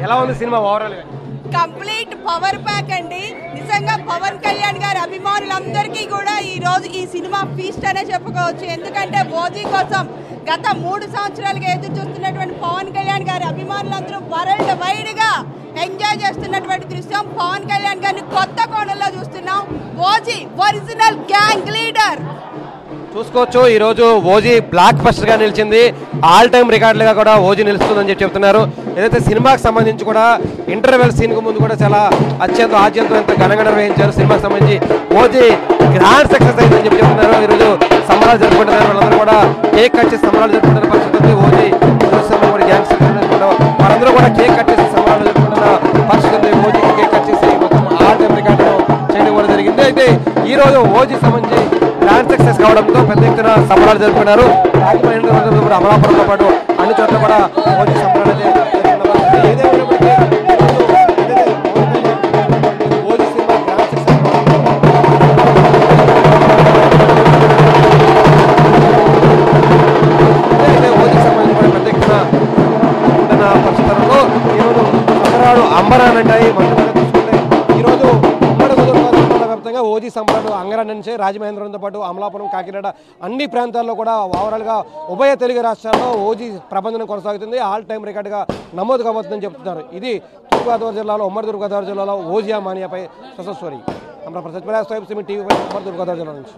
ఎలా ఉంది cinema overall గా? కంప్లీట్ పవర్ ప్యాక్ అండి. నిజంగా పవన్ కళ్యాణ్ గారి అభిమానులందరికీ కూడా ఈ రోజు ఈ సినిమా ఫీస్ట్ అనే చెప్పుకోవచ్చు. ఎందుకంటే ఓజీ కోసం గత 3 సంవత్సరాలుగా ఎదురు చూస్తున్నటువంటి పవన్ కళ్యాణ్ గారి అభిమానులందరూ వరల్డ్ వైడ్ గా ఎంజాయ్ చేస్తున్నటువంటి దృశ్యం. పవన్ కళ్యాణ్ గారిని కొత్త కోణంలో చూస్తున్నాం. ఓజీ ఒరిజినల్ గ్యాంగ్ లీడర్ చూసుకోవచ్చు. ఈ రోజు ఓజీ బ్లాక్ బస్టర్ గా నిలిచింది. ఆల్ టైమ్ రికార్డులుగా కూడా ఓజీ నిలుస్తుందని చెప్తున్నారు. ఏదైతే సినిమాకి సంబంధించి కూడా ఇంటర్వెల్ సీన్ కు ముందు కూడా చాలా ఆద్యంతం ఎంత ఘనంగా నిర్వహించారు. సినిమాకి సంబంధించి ఓజీ గ్రాండ్ సక్సెస్ అయిందని చెప్తున్నారు. ఈరోజు సంబరాలు జరుపుకుంటున్నారు. వాళ్ళందరూ కూడా కేక్ కట్ చేసి సంబరాలు జరుపుకుంటున్న పరిస్థితి ఓజీ గ్యాంగ్ వాళ్ళందరూ కూడా కేక్ కట్ చేసి సంబరాలు జరుపుకుంటున్న పరిస్థితి. ఓజీకి కేక్ కట్ చేసి మొత్తం ఆల్ టైమ్ రికార్డు చేయడం కూడా జరిగింది. అయితే ఈ రోజు ఓజీ సంబంధించి గ్రాండ్ సక్సెస్ కావడంతో పెద్ద ఎత్తున సంబరాలు జరుపుకున్నారు. అమలాపురంతో పాటు అన్ని చోట్ల కూడా ఓజీ సంబరాలు ఓజీ సినిమా గ్రాండ్ సక్సెస్ ఓజీకి సంబంధించి కూడా పెద్ద ఎత్తున ఉంటున్న పరిస్థితుల్లో ఈరోజు సంబరాలు అంబరానంటాయి. చూసుకుంటే ఈరోజు వ్యాప్తంగా ఓజీ సంబరాలు అంగరాన్ని నుంచి రాజమహేంద్రంతో పాటు అమలాపురం, కాకినాడ అన్ని ప్రాంతాల్లో కూడా ఓవరాల్గా ఉభయ తెలుగు రాష్ట్రాల్లో ఓజీ ప్రబంధనం కొనసాగుతుంది. ఆల్ టైమ్ రికార్డుగా నమోదు కాబోతుందని చెప్తున్నారు. ఇది తూర్పుగోదావరి జిల్లాలో ఉమ్మడి తూర్పుగోదావరి జిల్లాలో ఓజియా మానియాపై సక్సెస్ స్టోరీ. ప్రసాద్ టీవీ ఉమ్మడి తూర్పుగోదావరి జిల్లా నుంచి.